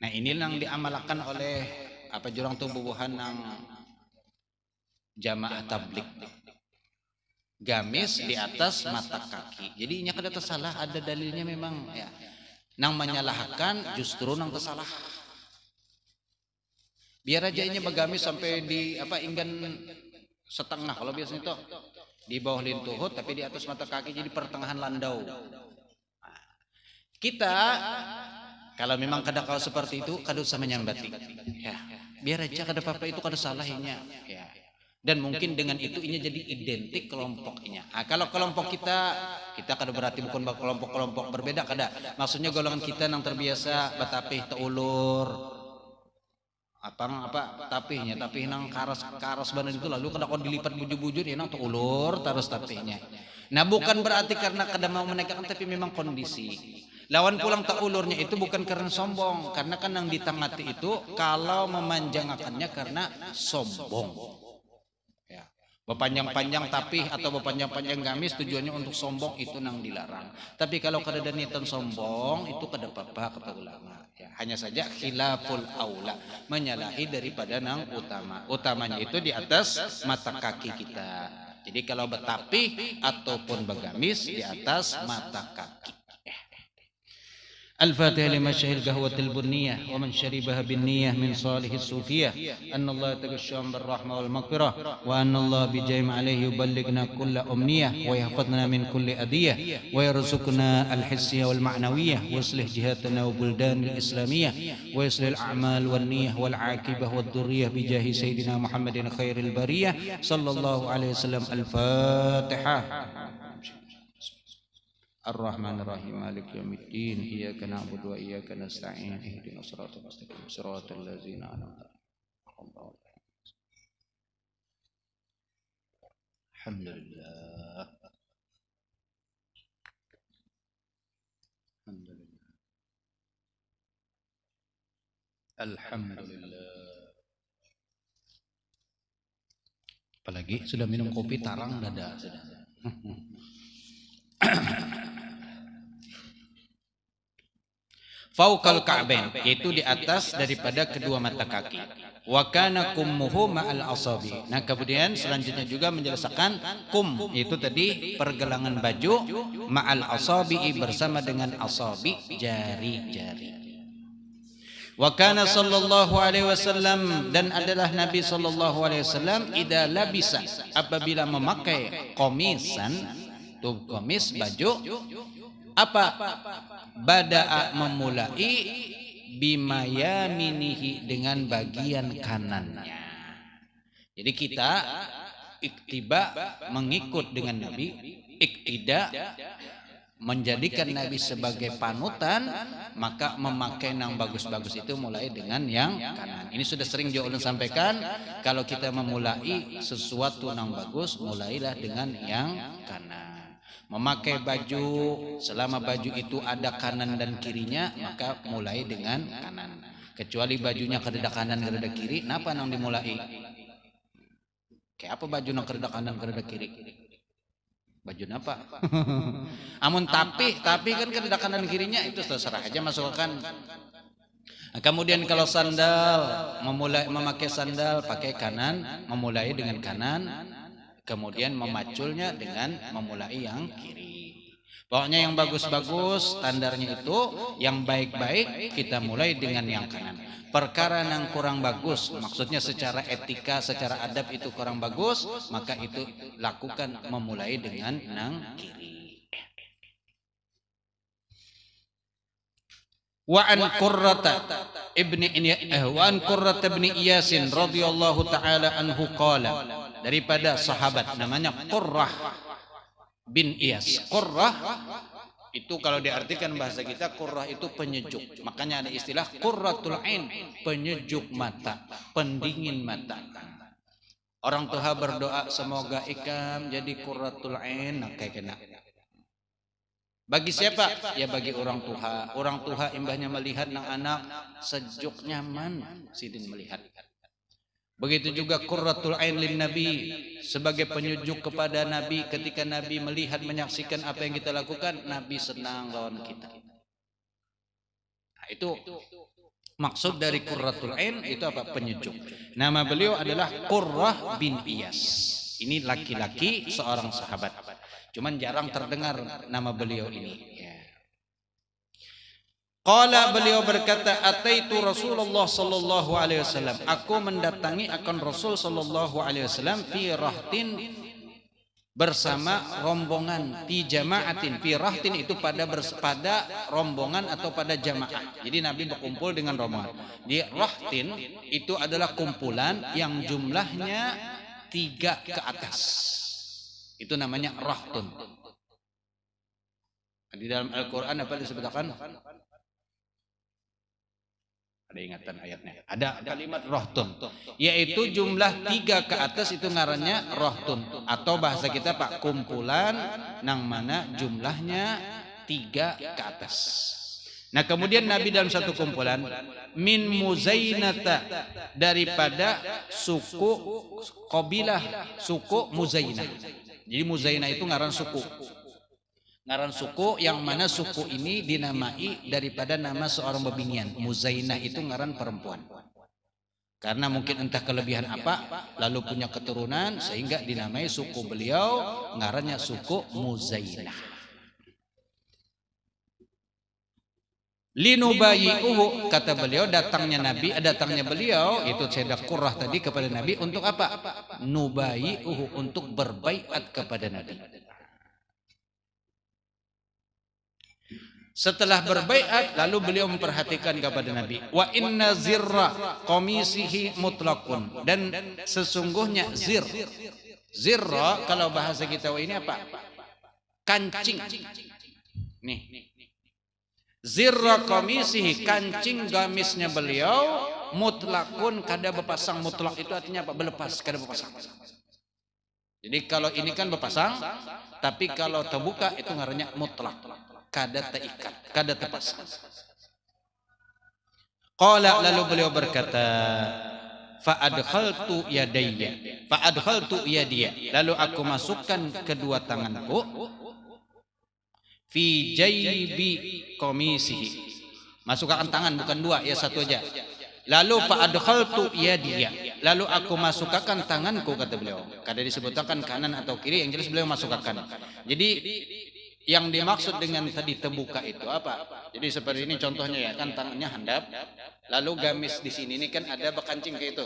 A: Nah ini yang diamalkan oleh apa jurang tubuhan nang jamaah tablik gamis di atas mata kaki. Jadi nya kada tersalah, ada dalilnya memang ya. Nang menyalahkan justru nang tersalah. Biar aja ini begamis sampai di apa inggan setengah kalau biasanya itu di bawah lintuhut tapi di atas mata kaki jadi pertengahan landau. Kita kalau memang kada kau seperti itu kada usah menyambati. Ya, biar aja kada apa-apa itu kada salahnya. Ya. Dan mungkin dengan itu ini jadi identik kelompoknya. Kalau kelompok kita kada berarti bukan kelompok-kelompok berbeda kada. Maksudnya golongan kita yang terbiasa batapih teulur apa tapihnya tapih nang karas badan itu lalu kada kau dilipat bujur-bujur ya nang teulur terus tapihnya. Nah bukan berarti karena kada mau menaikkan tapi memang kondisi. Lawan pulang teulurnya itu bukan karena sombong, karena kan yang ditangati itu kalau memanjangkannya karena sombong. Bepanjang-panjang tapih atau bepanjang-panjang gamis tujuannya untuk sombong itu nang dilarang. Tapi kalau kada ada niatan sombong itu kada apa-apa kata ulama. Ya, hanya saja khilaful aula, menyalahi daripada nang utama. Utamanya itu di atas mata kaki kita. Jadi kalau betapih ataupun begamis di atas mata kaki. الفاتحة لما شهد قهوة البنية ومن شربها بالنية من صالح الصوفية أن الله يتغشاهم بالرحمة والمغفرة وأن الله بجيم عليه يبلغنا كل أمنية ويحفظنا من كل أذية ويرزقنا الحسية والمعنوية ويصلح جهاتنا وبلدان الإسلامية ويصلح الأعمال والنية والعاقبة والذرية بجاه سيدنا محمد خير البرية صلى الله عليه وسلم. الفاتحة. الرحمن الرحيم مالك يوم الدين إياك نعبد وإياك نستعين اهدنا الصراط المستقيم صراط الذين أنعمت عليهم. الحمد لله الحمد لله الحمد لله. Apalagi sudah minum kopi tarang dada sudah. Fauqal ka'bain, yaitu di atas daripada kedua mata kaki. Wa kana kummuhu ma'al asabi. Nah, kemudian selanjutnya juga menjelaskan kum, yaitu tadi pergelangan baju ma'al asabi bersama dengan asabi, jari-jari. Wa kana sallallahu alaihi wasallam, dan adalah Nabi sallallahu alaihi wasallam idza labisa, apabila memakai komisan, tuh komis baju apa bada'a memulai bimayaminihi dengan bagian kanannya. Jadi kita iktiba mengikut dengan Nabi, iktida menjadikan Nabi sebagai panutan, maka memakai yang bagus-bagus itu mulai dengan yang kanan. Ini sudah sering juga ulun sampaikan, kalau kita memulai sesuatu yang bagus mulailah dengan yang kanan. Memakai baju, selama baju itu ada kanan dan kirinya, maka mulai dengan kanan. Kecuali bajunya kereda kanan kereda kiri, kenapa nang dimulai? Kayak apa baju nang kereda kanan kereda kiri? Baju apa? Amun tapi kan kereda kanan kirinya itu terserah aja masukkan. Nah, kemudian kalau sandal, memakai sandal pakai kanan, memulai dengan kanan. Kemudian memaculnya dengan memulai yang kiri. Pokoknya yang bagus-bagus, standarnya itu yang baik-baik kita mulai dengan yang kanan. Perkara yang kurang bagus, maksudnya secara etika, secara adab itu kurang bagus, maka itu lakukan memulai dengan yang kiri. Wa an Qurrata ibni Iyasin radhiyallahu taala anhu qala, daripada sahabat namanya Qurrah bin Iyas. Qurrah itu kalau diartikan bahasa kita, Qurrah itu penyejuk. Makanya ada istilah Qurratul Ain, penyejuk mata, pendingin mata. Orang tua berdoa semoga ikam jadi Qurratul Ain, nah kayak kena. Bagi siapa? Ya bagi orang tua. Orang tua imbahnya melihat anak sejuk nyaman sidin melihat. Begitu juga Qurratul Ain lin Nabi, sebagai penyejuk kepada Nabi. Ketika Nabi melihat, menyaksikan apa yang kita lakukan, Nabi senang lawan kita. Nah, itu Maksud dari Qurratul Ain itu apa? Penyejuk. Nama beliau adalah Qurrah bin Iyas. Ini laki-laki seorang sahabat. Cuman jarang terdengar nama beliau ini. Ya. Qala, beliau berkata, ataitu Rasulullah sallallahu alaihi wasallam. Aku mendatangi akan Rasul sallallahu alaihi wasallam fi rahtin, bersama rombongan, fi jamaatin. Fi rahtin itu pada rombongan atau pada jamaah. Jadi Nabi berkumpul dengan rombongan. Di rahtin itu adalah kumpulan yang jumlahnya 3 ke atas. Itu namanya rahtun. Di dalam Al-Quran apa disebutkan? Ada ingatan ayatnya. Ada kalimat rahtun, yaitu jumlah 3 ke atas itu ngarannya rahtun. Atau bahasa kita Pak, kumpulan nang mana jumlahnya 3 ke atas. Nah kemudian Nabi dalam satu kumpulan min Muzainata, daripada suku kabilah suku Muzainah. Jadi Muzainah itu ngaran suku. Ngaran suku yang mana suku ini dinamai daripada nama seorang bebinian. Muzainah itu ngaran perempuan. Karena mungkin entah kelebihan apa, lalu punya keturunan sehingga dinamai suku beliau ngarannya suku Muzainah. Linubayi'uhu, kata beliau, datangnya beliau itu Sayyidah Qurrah tadi kepada Nabi untuk apa? Nubayi'uhu, untuk berbaiat kepada Nabi. Setelah berbaiat lalu beliau memperhatikan kepada Nabi, wa inna zirra qamisihi mutlaqun, dan sesungguhnya zirra kalau bahasa kita ini apa? Kancing. Nih. Zirra qamisihi, kancing gamisnya beliau, mutlaqun, kada berpasang. Mutlak itu artinya apa? Berlepas, kada berpasang. Jadi kalau ini kan berpasang, tapi kalau terbuka itu ngarannya mutlak. Kada terikat, kada terpasang. Qala, lalu beliau berkata, fa'adkhaltu yadiya, lalu aku masukkan kedua tanganku fi jaybi qamisihi, masukkan tangan, bukan dua ya, satu aja. Lalu fa'adkhaltu yadiya, lalu aku masukkan tanganku, kata beliau. Kada disebutkan kanan atau kiri, yang jelas beliau masukkan. Jadi yang dimaksud dengan tadi terbuka itu apa? Jadi seperti ini contohnya ya, kan tangannya handap, lalu gamis di sini ini kan ada bekancing kayak itu.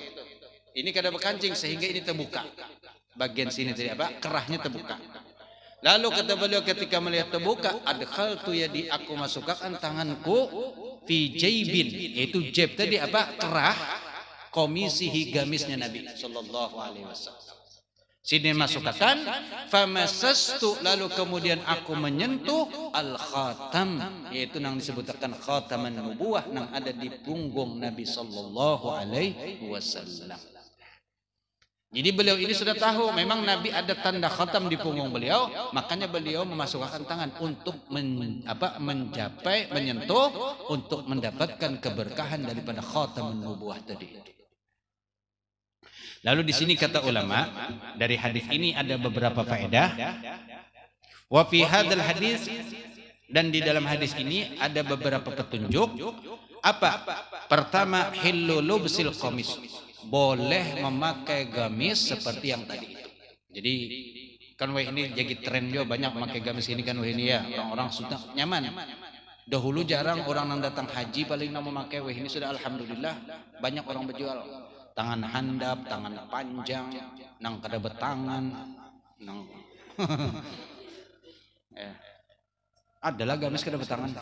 A: Ini kada bekancing sehingga ini terbuka. Bagian sini tadi apa? Kerahnya terbuka. Lalu kata beliau ketika melihat terbuka, adkhaltu yadi, aku masukkan tanganku fi jaybin, yaitu jab tadi apa? Kerah komisihi, gamisnya Nabi sallallahu alaihi wasallam. Sini masukkan, famasastu, lalu kemudian aku menyentuh al-khatam, yaitu yang disebutkan khataman nubuwah yang ada di punggung Nabi sallallahu alaihi wasallam. Jadi beliau ini sudah tahu memang Nabi ada tanda khatam di punggung beliau, makanya beliau memasukkan tangan untuk mencapai, menyentuh, untuk mendapatkan keberkahan daripada khataman nubuwah tadi. Lalu di sini kata ulama, dari hadis ini ada beberapa faedah. Wa fi hadzal hadis, dan di dalam hadis ini ada beberapa petunjuk. Apa? Pertama, hillu lubsil qamis, boleh memakai gamis seperti yang tadi itu. Jadi kan ini jadi tren juga, banyak memakai gamis ini kan ini ya, orang-orang sudah nyaman. Dahulu jarang orang yang datang haji paling nak memakai, ini sudah alhamdulillah banyak orang berjual. Tangan handap, tangan panjang, nang kada betangan, nang adalah gamis kada betangan.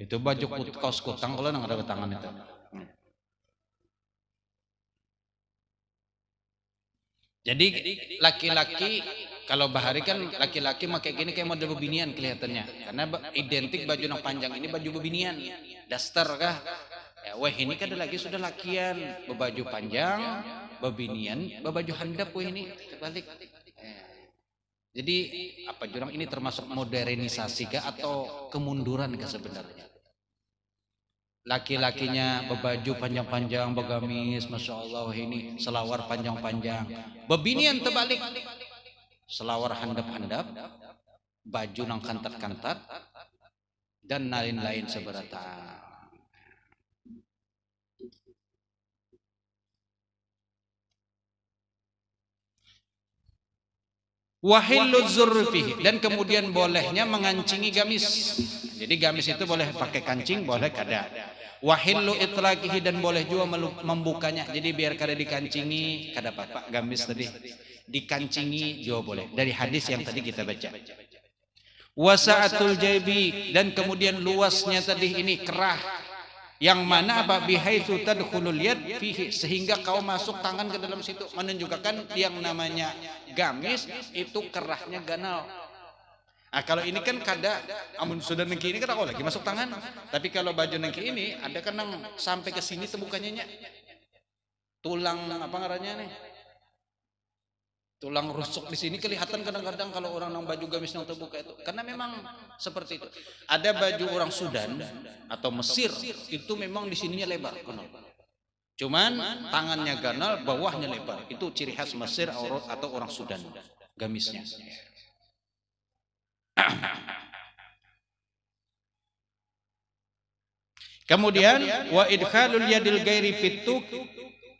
A: Itu baju kaos kutang kalau nang kada betangan itu. Jadi laki-laki kalau bahari kan laki-laki pakai gini kayak model bebinian kelihatannya, karena identik baju nang panjang ini baju bebinian, daster kah? Ya, wah ini kan lagi sudah lakian, berbaju panjang, bebinian, berbaju handap, wah ini terbalik. Jadi apa jurang ini termasuk modernisasi kah atau kemunduran kah sebenarnya? Laki-lakinya berbaju panjang-panjang, bergamis, masya Allah, ini selawar panjang-panjang, bebinian terbalik, selawar handap-handap, baju nang kantat-kantat, dan lain-lain seberata. Wahillu dzurfihi, dan kemudian bolehnya mengancingi gamis. Jadi gamis itu boleh pakai kancing, boleh kada. Wahillu itlaqihi, dan boleh juga membukanya. Jadi biar kada dikancingi, kada apa-apa. Gamis tadi dikancingi juga boleh. Dari hadis yang tadi kita baca. Wasa'atul jaybi, dan kemudian luasnya tadi ini kerah. Yang mana apa, bihaitsu tadkhulul yad fihi, sehingga kau masuk tangan ke dalam situ, menunjukkan yang namanya gamis itu kerahnya ganal. Nah, kalau ini kan kada, amun sudah nengki ini kan kau lagi masuk tangan. Tapi kalau baju nengki ini ada kan sampai ke sini tebukannya nya. Tulang apa ngarannya nih? Tulang rusuk di sini kelihatan kadang-kadang kalau orang nang baju gamis yang terbuka itu, karena memang seperti itu. Ada baju orang Sudan atau Mesir itu memang di sininya lebar, cuman tangannya ganal, bawahnya lebar. Itu ciri khas Mesir atau orang Sudan gamisnya. Kemudian wa idkhalul yadil ghairi fituk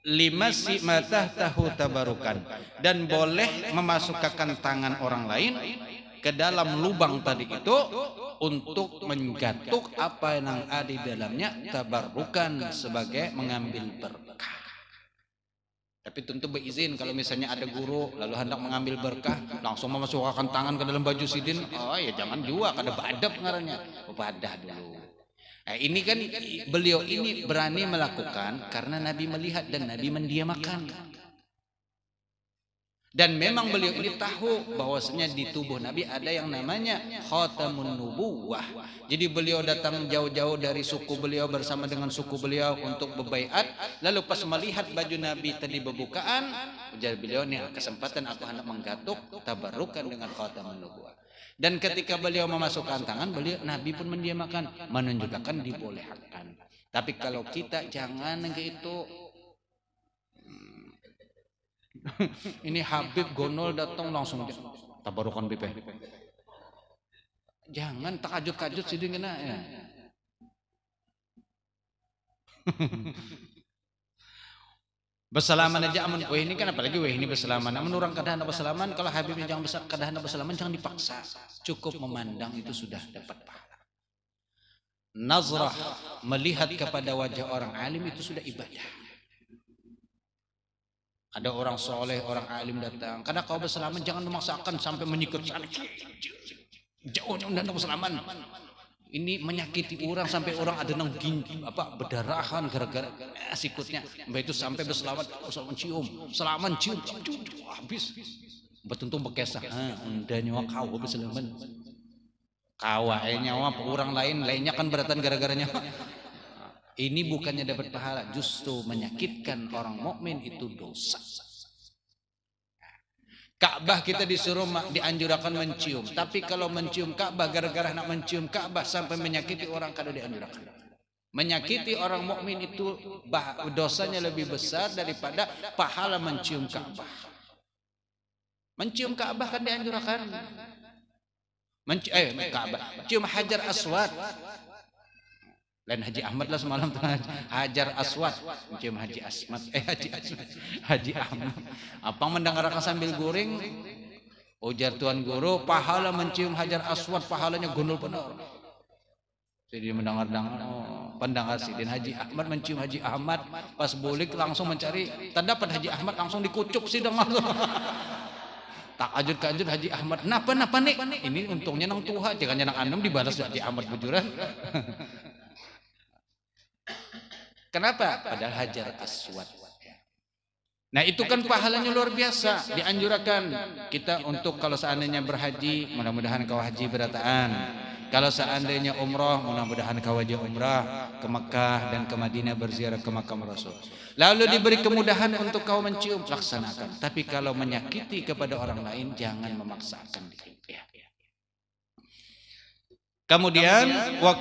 A: limasi matah tahu tabarukan, dan boleh memasukkan tangan orang lain ke dalam lubang tadi itu untuk menggatuk apa yang ada di dalamnya, tabarukan, sebagai mengambil berkah. Tapi tentu berizin. Kalau misalnya ada guru lalu hendak mengambil berkah, langsung memasukkan tangan ke dalam baju sidin, oh ya jangan juga, kada beadab ngarannya, badah dulu. Nah, ini kan beliau ini berani melakukan karena Nabi melihat dan Nabi mendiamakan. Dan memang beliau ini tahu bahwasanya di tubuh Nabi ada yang namanya khatamun nubuwah. Jadi beliau datang jauh-jauh dari suku beliau bersama dengan suku beliau untuk berbaiat. Lalu pas melihat baju Nabi tadi berbukaan, ujar beliau, nih kesempatan aku hendak menggatuk tabarukan dengan khatamun nubuwah. Dan ketika beliau memasukkan tangan, Nabi pun mendiamakan, menunjukkan dibolehkan. Tapi kalau kita jangan gitu. Ini Habib Gonol datang langsung tabarukan BP. Jangan takajut-kajut sih kena ya. Bersalaman aja amun weh ini kan, apalagi weh ini bersalaman. Namun orang kadang bersalaman, kalau Habibnya jangan kadang bersalaman, jangan dipaksa. Cukup memandang itu sudah dapat pahala. Nazrah, melihat kepada wajah orang alim itu sudah ibadah. Ada orang soleh, orang alim datang, karena kau bersalaman jangan memaksakan sampai menyikut sana. Jauhnya undang bersalaman. Ini menyakiti orang sampai orang ada nang berdarahan gara-gara sikutnya. Mbak itu sampai berselamat, cium, selaman cium, habis. Betuntung bekesah. Unda nyawa kau berselaman. Kawai nyawa orang lainnya kan beratan gara-garanya. Ini bukannya dapat pahala, justru menyakitkan orang mukmin itu dosa. Ka'bah kita disuruh dianjurkan mencium, tapi kalau mencium Ka'bah gara-gara nak mencium Ka'bah sampai menyakiti orang, kada dianjurkan. Menyakiti orang mukmin itu dosanya lebih besar daripada pahala mencium Ka'bah. Mencium Ka'bah kan dianjurkan. Ka'bah, cium Hajar Aswad. Lain Haji Ahmad lah semalam tuh, Hajar Aswad, mencium Haji Ahmad. Apa mendengarkan sambil goreng? Ujar Tuan Guru, pahala mencium Hajar Aswad pahalanya gondol penuh. Jadi mendengar-dengar, pendengar Sidin Haji Ahmad mencium Haji Ahmad, pas bulik langsung mencari, terdapat Haji Ahmad langsung dikucuk sidang langsung. Tak ajut-ajut Haji Ahmad, napa nih? Ini untungnya nang Tuhan, jangan nang anem dibalas Haji Ahmad bujuran. Kenapa? Padahal Hajar Aswad. Nah itu kan pahalanya luar biasa. Dianjurkan kita untuk kalau seandainya berhaji, mudah-mudahan kau haji berataan. Kalau seandainya umrah, mudah-mudahan kau haji umrah ke Mekah dan ke Madinah berziarah ke makam Rasul. Lalu diberi kemudahan untuk kau mencium, laksanakan. Tapi kalau menyakiti kepada orang lain, jangan memaksakan diri. Kemudian wa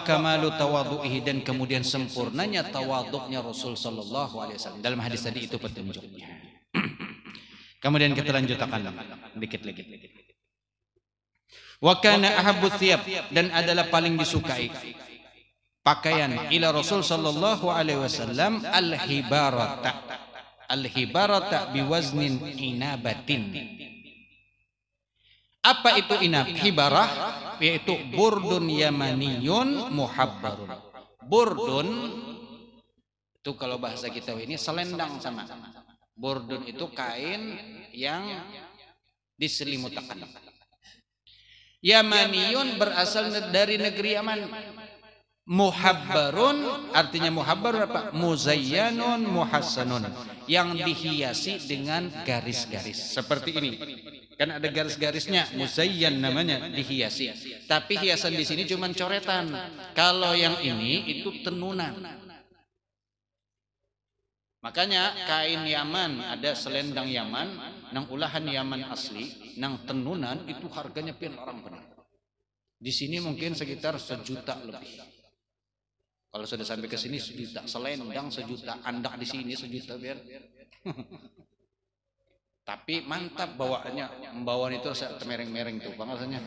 A: kamalu tawadhu'ihi, dan kemudian sempurnanya tawaduknya Rasul sallallahu alaihi wasallam. Dalam hadis tadi itu petunjuknya. Kemudian kita lanjutkan dikit lagi. Wa kana ahabbu thiyab, dan adalah paling disukai pakaian ila Rasul sallallahu alaihi wasallam al-hibarata. Al-hibarata biwaznin inabatin. Apa itu inab? Hibarah yaitu burdun yamaniyun muhabbarun. Burdun itu kalau bahasa kita ini selendang sama. Burdun itu kain yang diselimutkan. Yamaniyun berasal dari negeri Yaman. Muhabbarun artinya muhabbar apa? Muzayyanun muhassanun, yang dihiasi dengan garis-garis seperti ini. Kan ada garis-garisnya, muzayyan namanya, dihiasi. Tapi hiasan di sini cuma coretan. Kalau yang ini itu tenunan. Makanya kain Yaman, ada selendang Yaman, nang ulahan Yaman asli, nang tenunan itu harganya pian orang benar. Di sini mungkin sekitar 1 juta lebih. Kalau sudah sampai ke sini 1 juta, selendang 1 juta, andak di sini 1 juta biar. Tapi mantap bawaannya, membawaan itu mereng-mereng tuh, rasanya.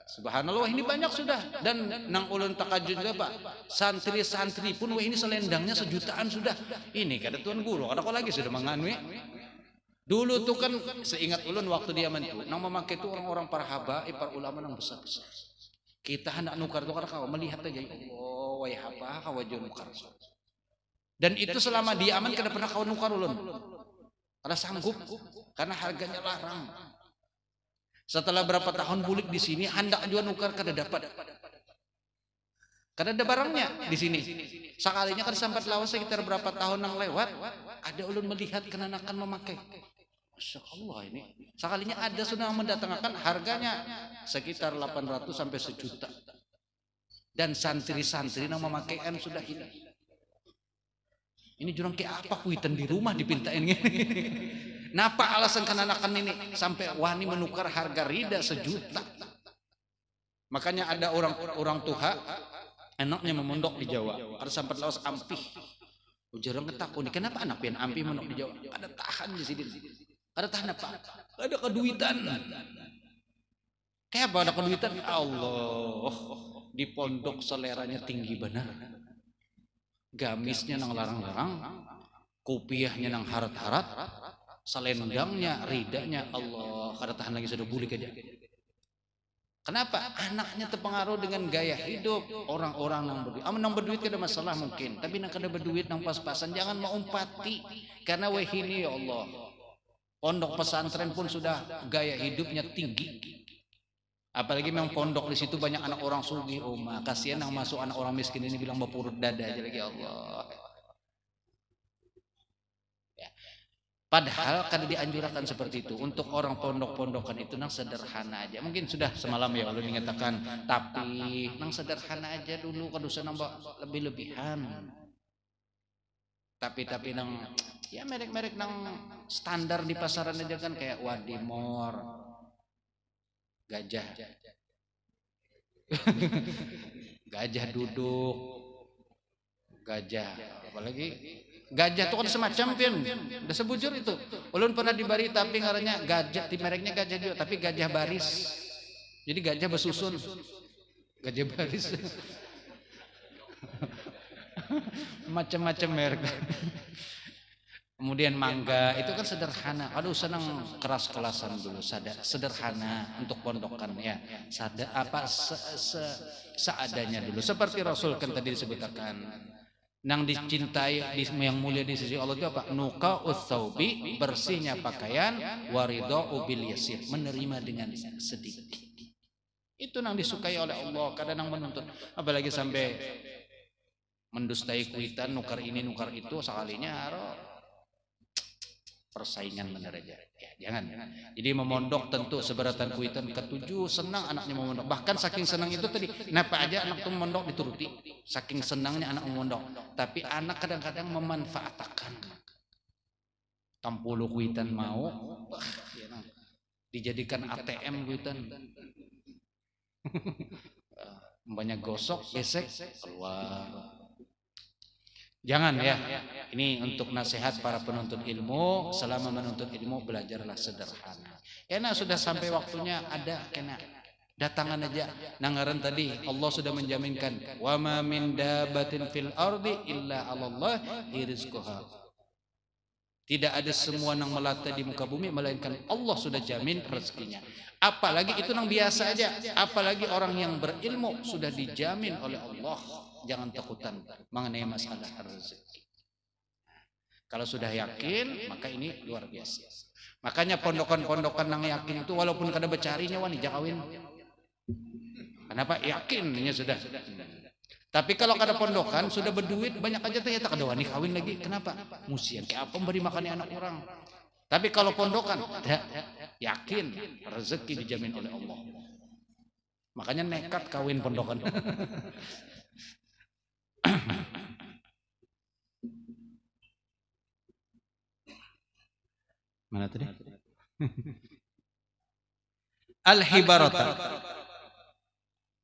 A: Subhanallah, ini banyak sudah. Dan nang ulun takajud juga Pak, santri-santri pun wah ini selendangnya 1 jutaan sudah. Ini kada tuan guru, kada kok lagi sudah menganui. Dulu tuh kan seingat ulun waktu di Yaman itu, nang memakai itu orang-orang para habaib, para ulama nang besar-besar. Kita hendak nukar tuh kada kau melihat aja, Allah, wah apa kau aja nukar. Dan itu selama di Yaman kada pernah kau nukar ulun. Kada sanggup karena harganya larang. Setelah berapa tahun bulik di sini, hendak juga nukar kada dapat. Kada ada barangnya di sini. Sekalinya kada sampai lawas sekitar berapa tahun yang lewat, ada ulun melihat kenanakan memakai. Masya Allah ini. Sekalinya ada sudah mendatangkan harganya sekitar 800 sampai 1 juta. Dan santri-santri yang memakaian sudah hilang. Ini jurang kayak apa kuitan di rumah dipintain ini. Napa alasan kenanakan ini sampai wani menukar harga rida 1 juta. Makanya ada orang tua anaknya memondok di Jawa. Ada sampai lawas ampih. Ujarang ketakut nih, kenapa anak pian ampih mondok di Jawa? Ada tahan di sini. Ada tahan apa? Ada keduitan. Kayak apa ada keduitan? Allah, di pondok seleranya tinggi benar. Gamisnya nang larang-larang, kopiahnya nang harat-harat, selendangnya, ridanya, Allah, kada tahan lagi sudah bulik aja. Kenapa? Anaknya terpengaruh dengan gaya hidup orang-orang nang berduit. Nang berduit kada masalah mungkin, tapi nang kada berduit nang pas-pasan jangan mau umpati. Karena wahini ya Allah, pondok pesantren pun sudah gaya hidupnya tinggi. Apalagi memang pondok di situ banyak anak orang sugih, kasihan yang masuk anak orang miskin ini bilang bapurut dada aja lagi Allah. Ya. Padahal kada dianjurkan seperti itu. Untuk orang pondok-pondokan itu nang sederhana aja. Mungkin sudah semalam ya ulun mengatakan, tapi nang sederhana aja dulu kada usah nambah lebih-lebihan. Tapi nang ya merek-merek nang standar di pasaran aja kan kayak Wadimor, gajah gajah duduk, gajah apalagi gajah tuh kan semacam pian udah sebujur itu ulun pernah dibari tapi ngarannya gajah, di mereknya gajah juga tapi gajah baris, jadi gajah bersusun, gajah baris. Macam-macam merek. Kemudian mangga itu kan sederhana. Aduh senang keras-kelasan dulu, sederhana untuk pondokan ya. Seadanya dulu. Seperti Rasul kan tadi disebutkan. Nang dicintai yang mulia di sisi Allah itu apa? Nuqa utsaubi, bersihnya pakaian, waridau bil yasir, menerima dengan sedikit. Itu nang disukai oleh Allah. Kadang menuntut apalagi sampai mendustai kuitan, nukar ini nukar itu sekalinya persaingan benar aja ya, jangan. Jadi memondok tentu seberatan kuitan ketujuh, senang anaknya memondok, bahkan saking senang itu tadi kenapa aja anak tuh memondok dituruti, saking senangnya anak memondok. Tapi anak kadang-kadang memanfaatkan, tampulu kuitan mau dijadikan ATM kuitan. Banyak gosok gesek keluar. Jangan ya. Ini untuk nasihat para penuntut ilmu. Selama menuntut ilmu belajarlah sederhana. Enak sudah sampai waktunya ada kena datangan aja. Nangaran tadi Allah sudah menjaminkan wa ma min dabatin fil ardi illa 'alallahi rizquha. Tidak ada semua yang melata di muka bumi melainkan Allah sudah jamin rezekinya. Apalagi itu yang biasa aja, apalagi orang yang berilmu sudah dijamin oleh Allah. Jangan takutan mengenai masalah rezeki. Kalau sudah yakin, maka ini luar biasa. Makanya pondokan-pondokan yang yakin itu walaupun kada becarinya wani jakawin. Kenapa? Yakinnya sudah. Tapi kalau kada pondokan sudah berduit banyak aja tuh ya tak ada wani kawin lagi. Kenapa? Musian kayak apa beri makan anak orang. Tapi kalau pondokan yakin rezeki dijamin oleh Allah. Makanya nekat kawin pondokan. Mana tadi? Al-hibarata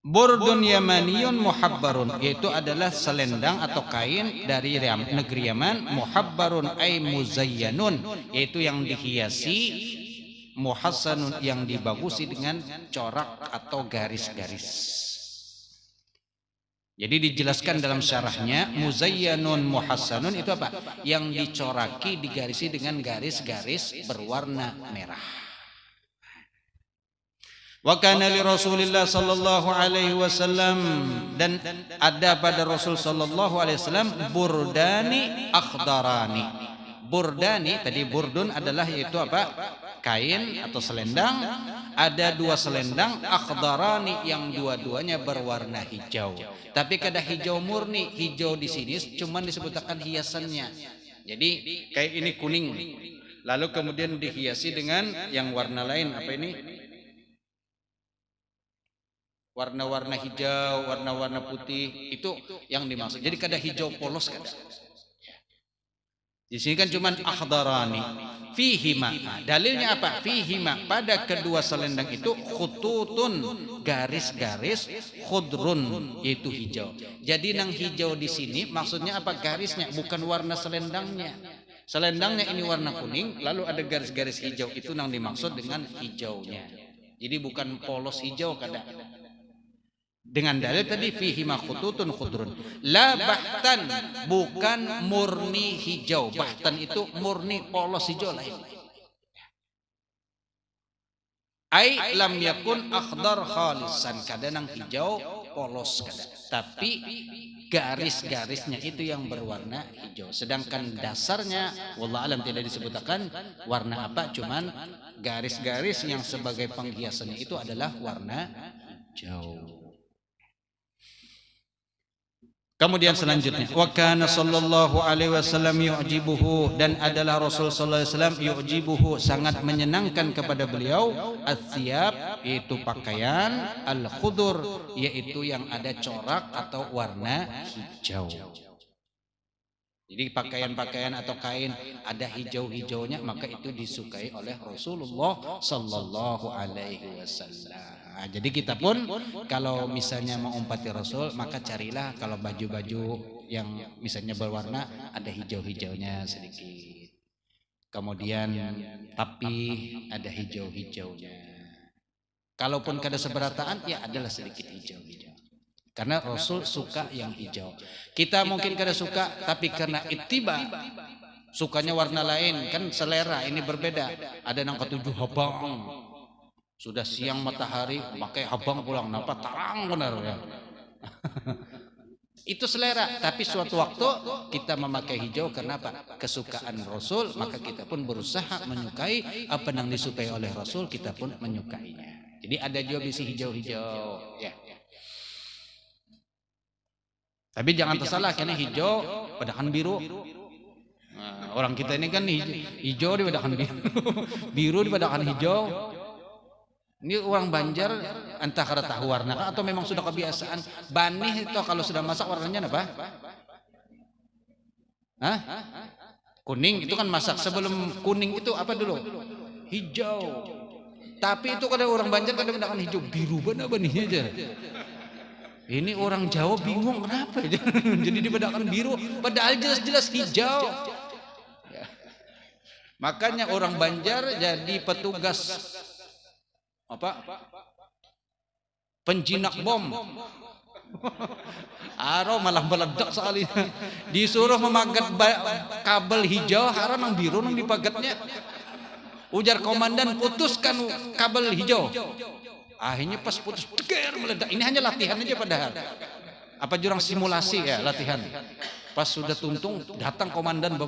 A: burdun yamaniyun muhabbarun, yaitu adalah selendang atau kain dari negeri Yaman. Muhabbarun ay muzayyanun, yaitu yang dihiasi. Muhassanun, yang dibagusi dengan corak atau garis-garis. Jadi dijelaskan dalam syarahnya, muzayyanun muhassanun itu apa? Yang dicoraki, digarisi dengan garis-garis berwarna merah. Wa kana li Rasulillah sallallahu alaihi wasallam, dan ada pada Rasul sallallahu alaihi wasallam burdani akhdarani. Burdani tadi burdun adalah yaitu apa? Kain atau selendang. Ada dua selendang akhdarani yang dua-duanya berwarna hijau. Tapi kada hijau murni, hijau di sini cuman disebutkan hiasannya. Jadi kayak ini kuning. Lalu kemudian dihiasi dengan yang warna lain, apa ini? Warna-warna hijau, warna-warna putih, itu yang dimaksud. Jadi kada hijau polos kada. Di sini kan cuman akhdarani. Fihima, dalilnya apa? Fihima, pada kedua selendang itu khututun, garis-garis, khudrun, yaitu hijau. Jadi nang hijau di sini maksudnya apa? Garisnya, bukan warna selendangnya. Selendangnya ini warna kuning, lalu ada garis-garis hijau, itu nang dimaksud dengan hijaunya. Jadi bukan polos hijau kada. Dengan dalil tadi fihi ma khututun khudrun. La bahtan, bukan murni hijau. Bahtan itu murni polos hijau lain. Ai lam yakun akhdar khalisan, kadang hijau polos kada. Tapi garis-garisnya itu yang berwarna hijau. Sedangkan dasarnya wallah alam tidak disebutkan warna apa, cuman garis-garis yang sebagai penghiasannya itu adalah warna hijau. Kemudian selanjutnya, wa kana sallallahu alaihi wasallam yu'jibuhu, dan adalah Rasul sallallahu alaihi wasallam yu'jibuhu, sangat menyenangkan kepada beliau athiyab, yaitu pakaian, al-khudur, yaitu yang ada corak atau warna hijau. Jadi pakaian-pakaian atau kain ada hijau-hijaunya, maka itu disukai oleh Rasulullah sallallahu alaihi wasallam. Nah, jadi kita pun kalau misalnya mau umpati Rasul, maka carilah kalau baju-baju yang misalnya berwarna ada hijau-hijaunya sedikit. Kemudian tapi ada hijau-hijaunya. Kalaupun kada seberataan ya adalah sedikit hijau-hijau. Karena Rasul suka yang hijau. Kita mungkin kada suka, tapi karena ittiba sukanya warna lain, kan selera ini berbeda. Ada yang ketujuh habang. Sudah siang matahari pakai habang pulang, nampak tarang benar ya. Itu selera, tapi suatu waktu kita memakai hijau karena apa? Kesukaan Rasul, maka kita pun berusaha menyukai apa yang disukai oleh Rasul, kita pun menyukainya. Jadi ada juga bisi hijau-hijau ya. Tapi jangan tersalah, karena hijau padahal biru. Nah, orang kita ini kan hijau dipadakan biru, biru dipadakan hijau. Ini orang Banjar entah karena tahu warna atau memang sudah kebiasaan. Banih itu kalau sudah masak warnanya apa? Hah? Kuning itu kan masak. Sebelum kuning itu apa dulu? Hijau. Tapi itu kadang orang Banjar kadang menggunakan hijau, biru benar benihnya aja. Ini orang Jawa bingung kenapa ya? Jadi dibedakan biru, padahal jelas-jelas hijau. Ya. Makanya orang Banjar jadi petugas apa? Penjinak bom. Aro malah meledak soalnya. Disuruh memagat kabel hijau, haram yang biru nang dipagatnya. Ujar komandan, putuskan kabel hijau. Akhirnya pas putus, deger meledak. Ini hanya latihan aja padahal. Apa jurang simulasi ya latihan. Pas sudah tuntung, datang komandan bom